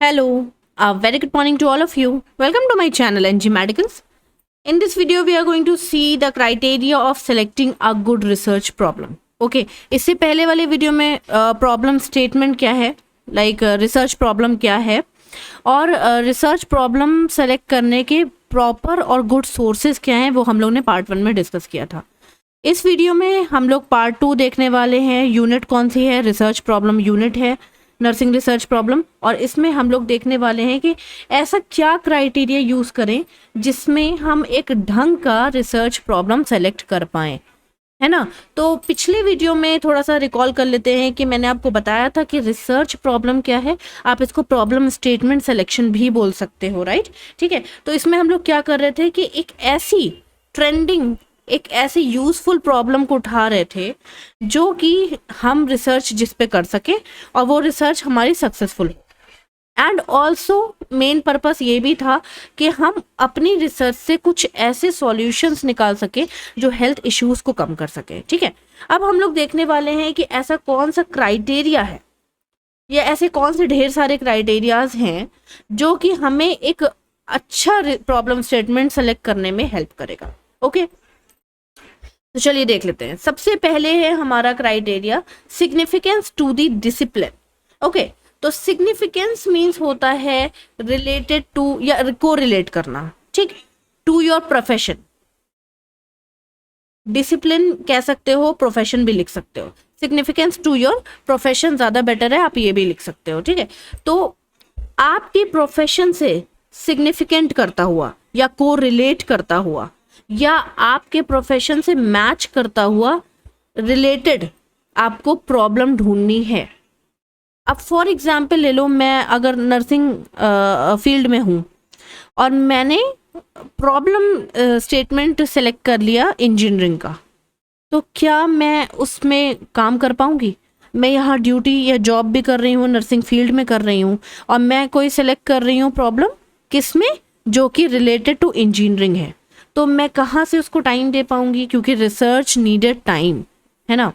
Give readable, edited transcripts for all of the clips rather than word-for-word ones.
Hello, a very good morning to all of you. Welcome to my channel NG Medicals. In this video, we are going to see the criteria of selecting a good research problem. Okay, इससे पहले वाले video में problem statement क्या है, like research problem क्या है, और research problem select करने के प्रॉपर और गुड सोर्सेज क्या हैं, वो हम लोग ने पार्ट 1 में डिस्कस किया था. इस वीडियो में हम लोग पार्ट 2 देखने वाले हैं. यूनिट कौन सी है? रिसर्च प्रॉब्लम यूनिट है, नर्सिंग रिसर्च प्रॉब्लम. और इसमें हम लोग देखने वाले हैं कि ऐसा क्या क्राइटेरिया यूज़ करें जिसमें हम एक ढंग का रिसर्च प्रॉब्लम सेलेक्ट कर पाएँ, है ना. तो पिछले वीडियो में थोड़ा सा रिकॉल कर लेते हैं कि मैंने आपको बताया था कि रिसर्च प्रॉब्लम क्या है. आप इसको प्रॉब्लम स्टेटमेंट सिलेक्शन भी बोल सकते हो, राइट. ठीक है, तो इसमें हम लोग क्या कर रहे थे कि एक ऐसी ट्रेंडिंग, एक ऐसी यूजफुल प्रॉब्लम को उठा रहे थे जो कि हम रिसर्च जिस पे कर सके और वो रिसर्च हमारी successful. And also main purpose ये भी था कि हम अपनी रिसर्च से कुछ ऐसे सॉल्यूशंस निकाल सके जो हेल्थ इश्यूज को कम कर सके. ठीक है, अब हम लोग देखने वाले हैं कि ऐसा कौन सा क्राइटेरिया है या ऐसे कौन से ढेर सारे क्राइटेरियाज हैं जो कि हमें एक अच्छा प्रॉब्लम स्टेटमेंट सेलेक्ट करने में हेल्प करेगा. ओके, तो चलिए देख लेते हैं. सबसे पहले है हमारा criteria significance to the discipline. Okay, तो सिग्निफिकेंस मींस होता है रिलेटेड टू या कोरिलेट करना, ठीक, टू योर प्रोफेशन. डिसिप्लिन कह सकते हो, प्रोफेशन भी लिख सकते हो. सिग्निफिकेंस टू योर प्रोफेशन ज्यादा बेटर है, आप ये भी लिख सकते हो. ठीक है, तो आपकी प्रोफेशन से सिग्निफिकेंट करता हुआ या कोरिलेट करता हुआ या आपके प्रोफेशन से मैच करता हुआ रिलेटेड आपको प्रॉब्लम ढूंढनी है. अब फॉर एग्जाम्पल ले लो, मैं अगर नर्सिंग फील्ड में हूँ और मैंने प्रॉब्लम स्टेटमेंट सेलेक्ट कर लिया इंजीनियरिंग का, तो क्या मैं उसमें काम कर पाऊँगी? मैं यहाँ ड्यूटी या जॉब भी कर रही हूँ, नर्सिंग फील्ड में कर रही हूँ, और मैं कोई सेलेक्ट कर रही हूँ प्रॉब्लम किस में, जो कि रिलेटेड टू इंजीनियरिंग है. तो मैं कहाँ से उसको टाइम दे पाऊंगी, क्योंकि रिसर्च नीडेड टाइम, है ना.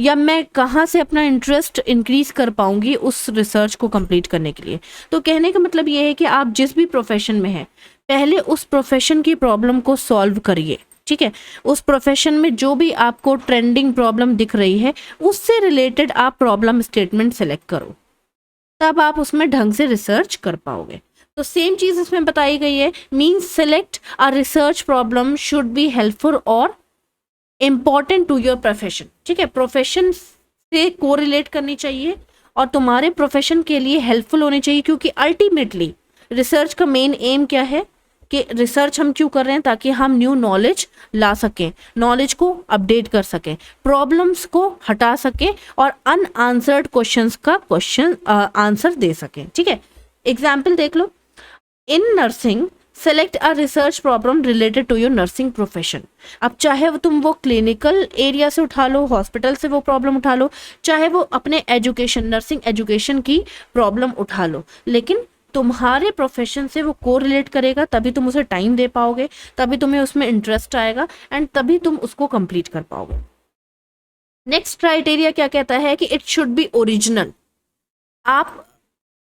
या मैं कहाँ से अपना इंटरेस्ट इंक्रीज कर पाऊंगी उस रिसर्च को कंप्लीट करने के लिए. तो कहने का मतलब ये है कि आप जिस भी प्रोफेशन में हैं, पहले उस प्रोफेशन की प्रॉब्लम को सॉल्व करिए. ठीक है, उस प्रोफेशन में जो भी आपको ट्रेंडिंग प्रॉब्लम दिख रही है उससे रिलेटेड आप प्रॉब्लम स्टेटमेंट सेलेक्ट करो, तब आप उसमें ढंग से रिसर्च कर पाओगे. तो सेम चीज इसमें बताई गई है. Means select a research problem should be helpful और इम्पॉर्टेंट टू योर प्रोफेशन. ठीक है, प्रोफेशन से कोरिलेट करनी चाहिए और तुम्हारे प्रोफेशन के लिए हेल्पफुल होनी चाहिए, क्योंकि अल्टीमेटली रिसर्च का मेन एम क्या है कि रिसर्च हम क्यों कर रहे हैं? ताकि हम न्यू नॉलेज ला सकें, नॉलेज को अपडेट कर सकें, प्रॉब्लम्स को हटा सकें और अनआंसर्ड क्वेश्चंस का क्वेश्चन आंसर दे सकें. ठीक है, एग्जाम्पल देख लो. In nursing select a research problem related to your nursing profession. अब चाहे तुम वो क्लिनिकल एरिया से उठा लो, हॉस्पिटल से वो प्रॉब्लम उठा लो, चाहे वो अपने एजुकेशन, नर्सिंग एजुकेशन की प्रॉब्लम उठा लो, लेकिन तुम्हारे प्रोफेशन से वो कोरिलेट करेगा, तभी तुम उसे टाइम दे पाओगे, तभी तुम्हें उसमें इंटरेस्ट आएगा एंड तभी तुम उसको कंप्लीट कर पाओगे. नेक्स्ट क्राइटेरिया क्या कहता है कि इट शुड बी ओरिजिनल. आप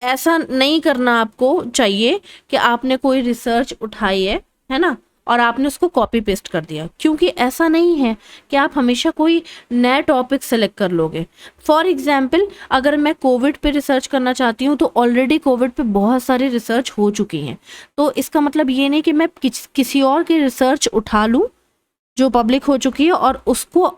ऐसा नहीं करना आपको चाहिए कि आपने कोई रिसर्च उठाई है ना, और आपने उसको कॉपी पेस्ट कर दिया, क्योंकि ऐसा नहीं है कि आप हमेशा कोई नया टॉपिक सेलेक्ट कर लोगे. फॉर एग्जाम्पल, अगर मैं कोविड पे रिसर्च करना चाहती हूँ तो ऑलरेडी कोविड पे बहुत सारी रिसर्च हो चुकी हैं. तो इसका मतलब ये नहीं कि मैं किसी और की रिसर्च उठा लूँ जो पब्लिक हो चुकी है और उसको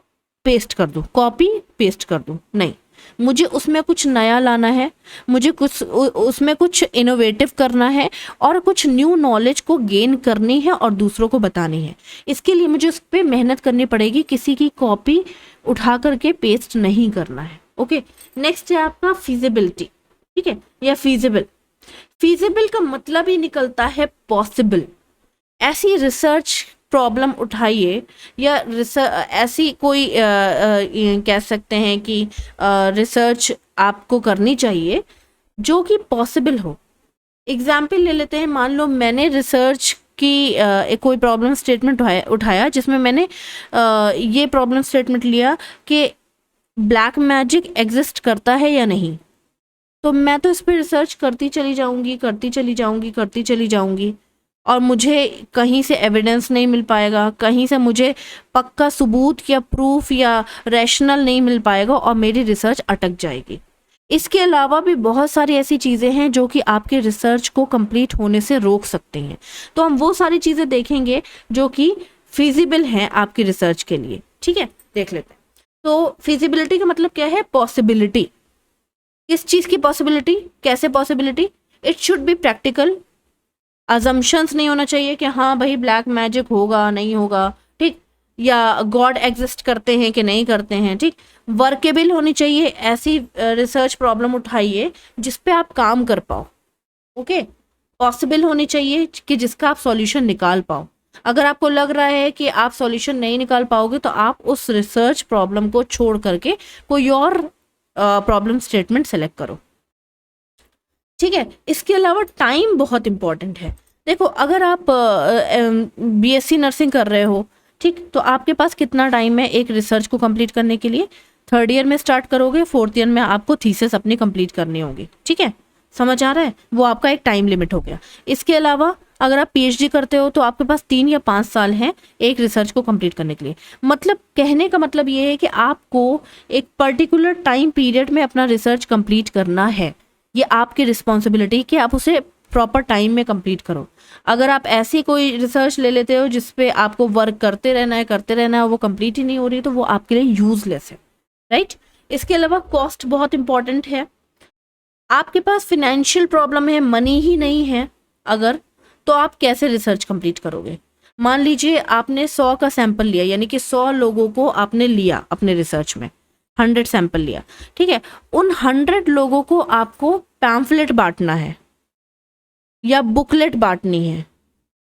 पेस्ट कर दूँ, कॉपी पेस्ट कर दूँ. नहीं, मुझे उसमें कुछ नया लाना है, मुझे कुछ उसमें कुछ इनोवेटिव करना है और कुछ न्यू नॉलेज को गेन करनी है और दूसरों को बतानी है. इसके लिए मुझे उस पर मेहनत करनी पड़ेगी, किसी की कॉपी उठा करके पेस्ट नहीं करना है. ओके, नेक्स्ट है आपका फिजिबिलिटी. ठीक है, या फीजिबल. फीजिबल का मतलब ही निकलता है पॉसिबल. ऐसी रिसर्च प्रॉब्लम उठाइए या ऐसी कोई कह सकते हैं कि रिसर्च आपको करनी चाहिए जो कि पॉसिबल हो. एग्जाम्पल ले लेते हैं. मान लो मैंने रिसर्च की एक कोई प्रॉब्लम स्टेटमेंट उठाया जिसमें मैंने ये प्रॉब्लम स्टेटमेंट लिया कि ब्लैक मैजिक एग्जिस्ट करता है या नहीं, तो मैं तो इस पर रिसर्च करती चली जाऊंगी, करती चली जाऊंगी, करती चली जाऊंगी, और मुझे कहीं से एविडेंस नहीं मिल पाएगा, कहीं से मुझे पक्का सबूत या प्रूफ या रैशनल नहीं मिल पाएगा और मेरी रिसर्च अटक जाएगी। इसके अलावा भी बहुत सारी ऐसी चीज़ें हैं जो कि आपके रिसर्च को कंप्लीट होने से रोक सकती हैं। तो हम वो सारी चीज़ें देखेंगे जो कि फिजिबल हैं आपकी रिसर्च के लिए। ठीक है, देख लेते हैं। तो फिजिबिलिटी का मतलब क्या है? पॉसिबिलिटी। किस चीज़ की पॉसिबिलिटी? कैसे possibility? It should be practical. Assumptions नहीं होना चाहिए कि हाँ भाई ब्लैक मैजिक होगा नहीं होगा, ठीक, या गॉड एग्जिस्ट करते हैं कि नहीं करते हैं, ठीक। वर्केबल होनी चाहिए, ऐसी रिसर्च प्रॉब्लम उठाइए जिस पे आप काम कर पाओ। ओके, पॉसिबल होनी चाहिए कि जिसका आप सॉल्यूशन निकाल पाओ। अगर आपको लग रहा है कि आप सॉल्यूशन नहीं निकाल पाओगे तो आप उस रिसर्च प्रॉब्लम को छोड़ करके कोई और प्रॉब्लम स्टेटमेंट सेलेक्ट करो। ठीक है, इसके अलावा टाइम बहुत इंपॉर्टेंट है। देखो, अगर आप बीएससी नर्सिंग कर रहे हो, ठीक, तो आपके पास कितना टाइम है एक रिसर्च को कंप्लीट करने के लिए? 3rd ईयर में स्टार्ट करोगे, 4th ईयर में आपको थीसिस अपनी कंप्लीट करनी होगी। ठीक है, समझ आ रहा है? वो आपका एक टाइम लिमिट हो गया। इसके अलावा अगर आप पीएचडी करते हो तो आपके पास 3 या 5 साल हैं एक रिसर्च को कंप्लीट करने के लिए। मतलब कहने का मतलब ये है कि आपको एक पर्टिकुलर टाइम पीरियड में अपना रिसर्च कंप्लीट करना है। ये आपकी रिस्पॉन्सिबिलिटी कि आप उसे प्रॉपर टाइम में कंप्लीट करो। अगर आप ऐसी कोई रिसर्च ले लेते हो जिस पे आपको वर्क करते रहना है और वो कंप्लीट ही नहीं हो रही, तो वो आपके लिए यूजलेस है, राइट। इसके अलावा कॉस्ट बहुत इंपॉर्टेंट है। आपके पास फिनेंशियल प्रॉब्लम है, मनी ही नहीं है अगर, तो आप कैसे रिसर्च कंप्लीट करोगे? मान लीजिए आपने 100 का सैंपल लिया, यानी कि 100 लोगों को आपने लिया अपने रिसर्च में, 100 सैंपल लिया, ठीक है। उन 100 लोगों को आपको पैम्फलेट बांटना है या बुकलेट बांटनी है,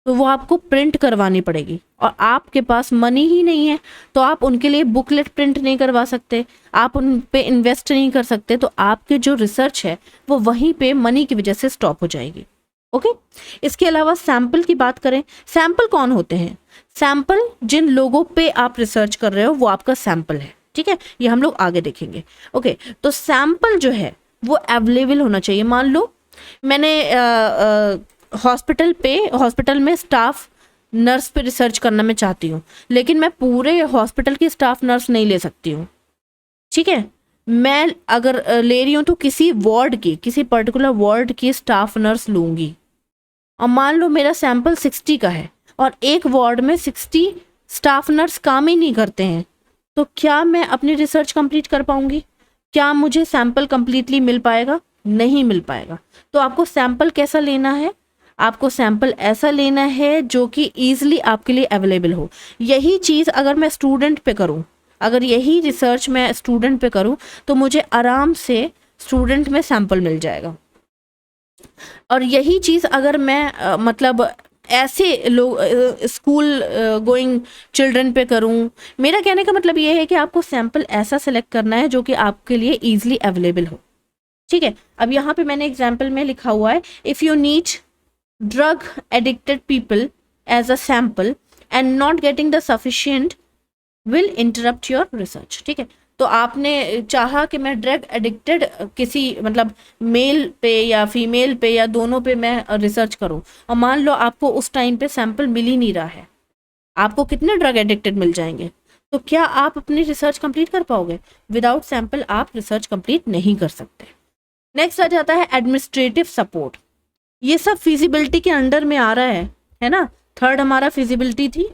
तो वो आपको प्रिंट करवानी पड़ेगी और आपके पास मनी ही नहीं है, तो आप उनके लिए बुकलेट प्रिंट नहीं करवा सकते, आप उन पे इन्वेस्ट नहीं कर सकते, तो आपके जो रिसर्च है वो वहीं पे मनी की वजह से स्टॉप हो जाएगी। ओके, इसके अलावा सैंपल की बात करें, सैंपल कौन होते हैं? सैंपल जिन लोगों पे आप रिसर्च कर रहे हो वो आपका सैंपल है। ठीक है, ये हम लोग आगे देखेंगे। ओके, तो सैंपल जो है वो अवेलेबल होना चाहिए। मान लो मैंने हॉस्पिटल में स्टाफ नर्स पे रिसर्च करना मैं चाहती हूँ, लेकिन मैं पूरे हॉस्पिटल की स्टाफ नर्स नहीं ले सकती हूँ। ठीक है, मैं अगर ले रही हूँ तो किसी वार्ड की, किसी पर्टिकुलर वार्ड की स्टाफ नर्स लूँगी। और मान लो मेरा सैंपल 60 का है और एक वार्ड में 60 स्टाफ नर्स काम ही नहीं करते हैं, तो क्या मैं अपनी रिसर्च कंप्लीट कर पाऊंगी? क्या मुझे सैंपल कंप्लीटली मिल पाएगा? नहीं मिल पाएगा। तो आपको सैंपल कैसा लेना है? आपको सैंपल ऐसा लेना है जो कि ईजिली आपके लिए अवेलेबल हो। यही चीज़ अगर मैं स्टूडेंट पे करूँ, अगर यही रिसर्च मैं स्टूडेंट पे करूँ, तो मुझे आराम से स्टूडेंट में सैंपल मिल जाएगा। और यही चीज़ अगर मैं मतलब ऐसे लोग स्कूल गोइंग चिल्ड्रन पे करूं, मेरा कहने का मतलब ये है कि आपको सैंपल ऐसा सेलेक्ट करना है जो कि आपके लिए ईजिली अवेलेबल हो। ठीक है, अब यहाँ पे मैंने एग्जाम्पल में लिखा हुआ है, if you need drug addicted people as a sample and not getting the sufficient will interrupt your research. ठीक है, तो आपने चाहा कि मैं ड्रग एडिक्टेड किसी मतलब मेल पे या फीमेल पे या दोनों पे मैं रिसर्च करूं, और मान लो आपको उस टाइम पे सैंपल मिल ही नहीं रहा है, आपको कितने ड्रग एडिक्टेड मिल जाएंगे? तो क्या आप अपनी रिसर्च कंप्लीट कर पाओगे? विदाउट सैंपल आप रिसर्च कंप्लीट नहीं कर सकते। नेक्स्ट आ जाता है एडमिनिस्ट्रेटिव सपोर्ट। ये सब फिजिबिलिटी के अंडर में आ रहा है ना। 3rd हमारा फिजिबिलिटी थी।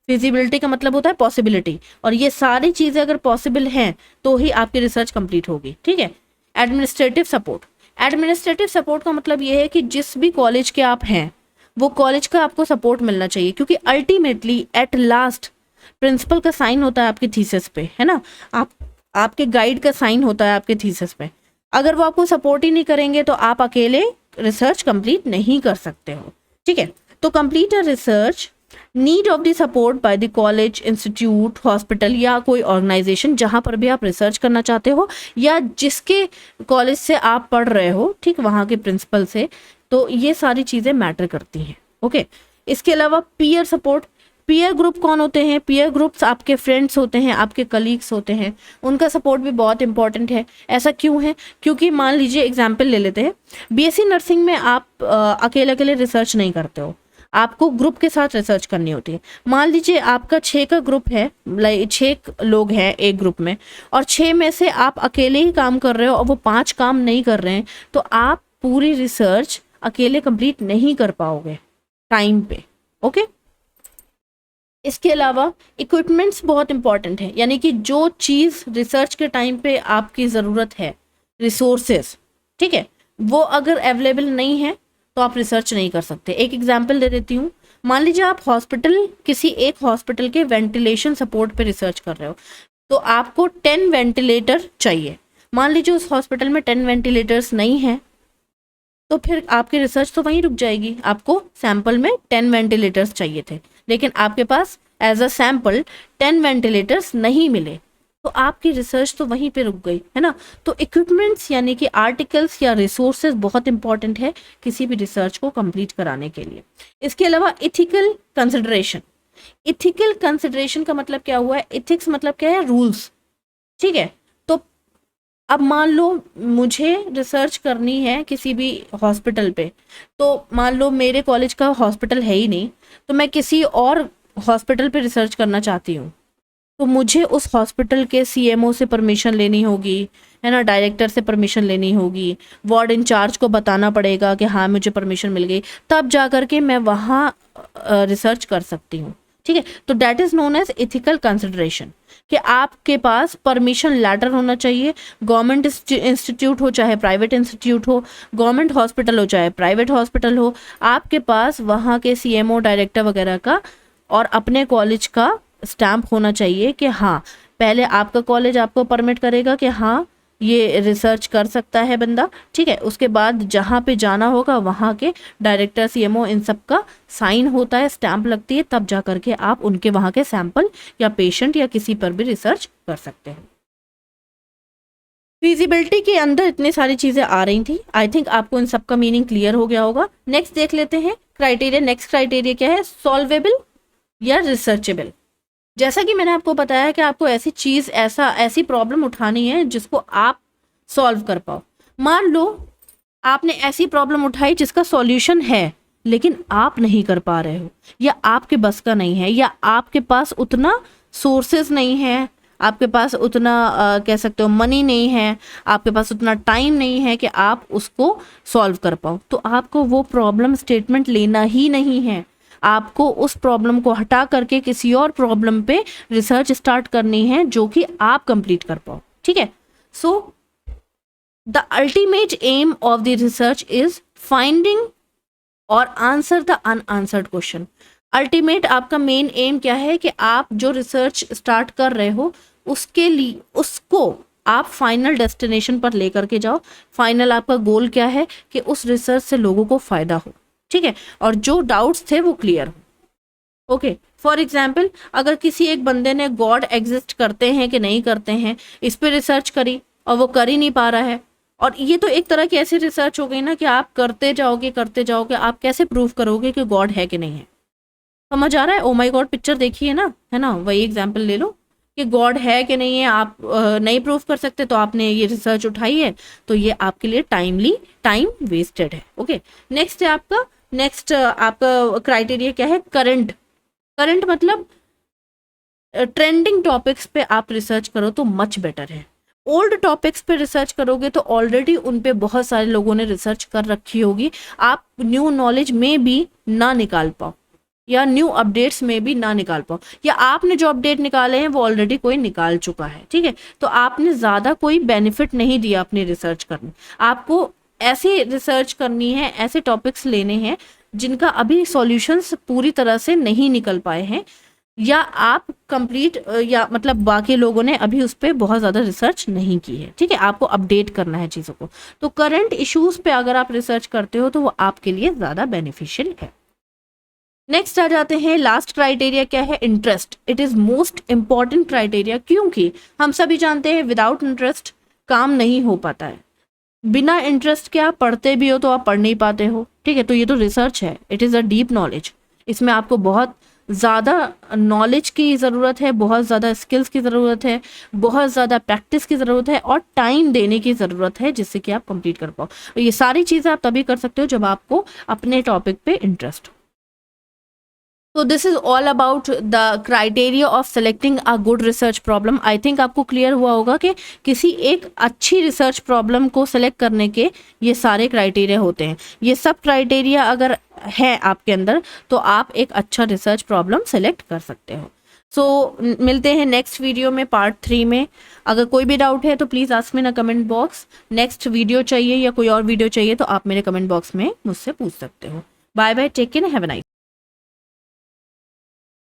फिजिबिलिटी का मतलब होता है पॉसिबिलिटी, और ये सारी चीज़ें अगर पॉसिबल हैं तो ही आपकी रिसर्च कंप्लीट होगी। ठीक है, एडमिनिस्ट्रेटिव सपोर्ट। एडमिनिस्ट्रेटिव सपोर्ट का मतलब ये है कि जिस भी कॉलेज के आप हैं वो कॉलेज का आपको सपोर्ट मिलना चाहिए, क्योंकि अल्टीमेटली एट लास्ट प्रिंसिपल का साइन होता है आपकी थीसिस पे, है ना। आपके गाइड का साइन होता है आपके थीसिस पे। अगर वो आपको सपोर्ट ही नहीं करेंगे तो आप अकेले रिसर्च कंप्लीट नहीं कर सकते हो। ठीक है, तो complete a research need of the support by the college, institute, hospital या कोई ऑर्गेनाइजेशन जहाँ पर भी आप रिसर्च करना चाहते हो या जिसके कॉलेज से आप पढ़ रहे हो, ठीक, वहाँ के प्रिंसिपल से। तो ये सारी चीज़ें मैटर करती हैं। ओके, इसके अलावा पीयर सपोर्ट। पीयर ग्रुप कौन होते हैं? पीयर ग्रुप्स आपके फ्रेंड्स होते हैं, आपके कलीग्स होते हैं, उनका सपोर्ट भी बहुत इंपॉर्टेंट है। ऐसा क्यों है? क्योंकि मान लीजिए एग्जाम्पल ले लेते हैं, बीएससी नर्सिंग में आप अकेले अकेले रिसर्च नहीं करते हो, आपको ग्रुप के साथ रिसर्च करनी होती है। मान लीजिए आपका 6 का ग्रुप है, 6 लोग हैं एक ग्रुप में, और 6 में से आप अकेले ही काम कर रहे हो और वो 5 काम नहीं कर रहे हैं, तो आप पूरी रिसर्च अकेले कंप्लीट नहीं कर पाओगे टाइम पे। ओके, इसके अलावा इक्विपमेंट्स बहुत इंपॉर्टेंट है, यानी कि जो चीज़ रिसर्च के टाइम पे आपकी ज़रूरत है, रिसोर्सेज, ठीक है, वो अगर अवेलेबल नहीं है तो आप रिसर्च नहीं कर सकते। एक एग्जांपल दे देती हूँ। मान लीजिए आप किसी एक हॉस्पिटल के वेंटिलेशन सपोर्ट पे रिसर्च कर रहे हो, तो आपको 10 वेंटिलेटर चाहिए। मान लीजिए उस हॉस्पिटल में 10 वेंटिलेटर्स नहीं है, तो फिर आपकी रिसर्च तो वहीं रुक जाएगी। आपको सैंपल में 10 वेंटिलेटर्स चाहिए थे, लेकिन आपके पास एज अ सैंपल 10 वेंटिलेटर्स नहीं मिले, तो आपकी रिसर्च तो वहीं पे रुक गई, है ना। तो इक्विपमेंट्स यानी कि आर्टिकल्स या रिसोर्सेज बहुत इंपॉर्टेंट है किसी भी रिसर्च को कंप्लीट कराने के लिए। इसके अलावा इथिकल कंसिडरेशन। इथिकल कंसिडरेशन का मतलब क्या हुआ है? इथिक्स मतलब क्या है? रूल्स, ठीक है। तो अब मान लो मुझे रिसर्च करनी है किसी भी हॉस्पिटल पे, तो मान लो मेरे कॉलेज का हॉस्पिटल है ही नहीं, तो मैं किसी और हॉस्पिटल पे रिसर्च करना चाहती हूँ, तो मुझे उस हॉस्पिटल के सीएमओ से परमिशन लेनी होगी, है ना, डायरेक्टर से परमिशन लेनी होगी, वार्ड इंचार्ज को बताना पड़ेगा कि हाँ मुझे परमिशन मिल गई, तब जा कर के मैं वहाँ रिसर्च कर सकती हूँ, ठीक है। तो that is known as ethical consideration, कि आपके पास परमिशन लेटर होना चाहिए। गवर्नमेंट इंस्टीट्यूट हो चाहे प्राइवेट इंस्टीट्यूट हो, गवर्नमेंट हॉस्पिटल हो चाहे प्राइवेट हॉस्पिटल हो, आपके पास वहाँ के सीएमओ डायरेक्टर वगैरह का और अपने कॉलेज का स्टैम्प होना चाहिए कि हाँ, पहले आपका कॉलेज आपको परमिट करेगा कि हाँ ये रिसर्च कर सकता है बंदा, ठीक है। उसके बाद जहाँ पे जाना होगा वहाँ के डायरेक्टर, सीएमओ, इन सब का साइन होता है, स्टैम्प लगती है, तब जा करके आप उनके वहाँ के सैंपल या पेशेंट या किसी पर भी रिसर्च कर सकते हैं। फिजिबिलिटी के अंदर इतनी सारी चीज़ें आ रही थी, आई थिंक आपको इन सब का मीनिंग क्लियर हो गया होगा। नेक्स्ट देख लेते हैं क्राइटेरिया। नेक्स्ट क्राइटेरिया क्या है? सॉल्वेबल या रिसर्चेबल। जैसा कि मैंने आपको बताया कि आपको ऐसी प्रॉब्लम उठानी है जिसको आप सॉल्व कर पाओ। मान लो आपने ऐसी प्रॉब्लम उठाई जिसका सॉल्यूशन है लेकिन आप नहीं कर पा रहे हो, या आपके बस का नहीं है, या आपके पास उतना सोर्सेज नहीं है, आपके पास उतना कह सकते हो मनी नहीं है, आपके पास उतना टाइम नहीं है कि आप उसको सॉल्व कर पाओ, तो आपको वो प्रॉब्लम स्टेटमेंट लेना ही नहीं है। आपको उस प्रॉब्लम को हटा करके किसी और प्रॉब्लम पे रिसर्च स्टार्ट करनी है जो कि आप कंप्लीट कर पाओ, ठीक है। So the ultimate aim of the research is finding और answer the unanswered question. Ultimate आपका मेन एम क्या है कि आप जो रिसर्च स्टार्ट कर रहे हो उसके लिए उसको आप फाइनल डेस्टिनेशन पर लेकर के जाओ। फाइनल आपका गोल क्या है कि उस रिसर्च से लोगों को फायदा हो, ठीक है, और जो डाउट्स थे वो क्लियर हो। ओके, फॉर एग्जाम्पल अगर किसी एक बंदे ने गॉड एग्जिस्ट करते हैं कि नहीं करते हैं इस पर रिसर्च करी और वो कर ही नहीं पा रहा है, और ये तो एक तरह की ऐसी रिसर्च हो गई ना कि आप करते जाओगे, आप कैसे प्रूव करोगे कि गॉड है कि नहीं है? समझ आ रहा है? ओ माई गॉड पिक्चर देखी है ना, है ना, वही एग्जाम्पल ले लो कि गॉड है कि नहीं है, आप नहीं प्रूव कर सकते तो आपने ये रिसर्च उठाई है, तो ये आपके लिए टाइम वेस्टेड है। ओके, नेक्स्ट आपका क्राइटेरिया क्या है? करंट मतलब ट्रेंडिंग टॉपिक्स पे आप रिसर्च करो तो मच बेटर है। ओल्ड टॉपिक्स पे रिसर्च करोगे तो ऑलरेडी उन पे बहुत सारे लोगों ने रिसर्च कर रखी होगी, आप न्यू नॉलेज में भी ना निकाल पाओ या न्यू अपडेट्स में भी ना निकाल पाओ, या आपने जो अपडेट निकाले हैं वो ऑलरेडी कोई निकाल चुका है, ठीक है, तो आपने ज़्यादा कोई बेनिफिट नहीं दिया अपनी रिसर्च करने। आपको ऐसी रिसर्च करनी है, ऐसे टॉपिक्स लेने हैं जिनका अभी सॉल्यूशंस पूरी तरह से नहीं निकल पाए हैं, या आप कंप्लीट या मतलब बाकी लोगों ने अभी उस पर बहुत ज़्यादा रिसर्च नहीं की है, ठीक है, आपको अपडेट करना है चीज़ों को। तो करंट इश्यूज पे अगर आप रिसर्च करते हो तो वो आपके लिए ज़्यादा बेनिफिशियल है। नेक्स्ट आ जाते हैं, लास्ट क्राइटेरिया क्या है? Interest. It is most important criteria, क्योंकि हम सभी जानते हैं विदाउट इंटरेस्ट काम नहीं हो पाता है। बिना इंटरेस्ट के आप पढ़ते भी हो तो आप पढ़ नहीं पाते हो, ठीक है, तो ये तो रिसर्च है, it is a deep knowledge, इसमें आपको बहुत ज़्यादा नॉलेज की ज़रूरत है, बहुत ज़्यादा स्किल्स की ज़रूरत है, बहुत ज़्यादा प्रैक्टिस की ज़रूरत है और टाइम देने की ज़रूरत है जिससे कि आप कंप्लीट कर पाओ। ये सारी चीज़ें आप तभी कर सकते हो जब आपको अपने टॉपिक पे इंटरेस्ट हो। तो this is all about the criteria of selecting a good research problem. I think आपको क्लियर हुआ होगा कि किसी एक अच्छी रिसर्च प्रॉब्लम को सेलेक्ट करने के ये सारे क्राइटेरिया होते हैं। ये सब क्राइटेरिया अगर है आपके अंदर तो आप एक अच्छा रिसर्च प्रॉब्लम सेलेक्ट कर सकते हो। सो मिलते हैं नेक्स्ट वीडियो में पार्ट 3 में। अगर कोई भी डाउट है तो please ask me in comment box. Next video चाहिए या कोई और वीडियो चाहिए तो आप मेरे कमेंट बॉक्स में मुझसे पूछ सकते हो। Bye bye, take care, have a nice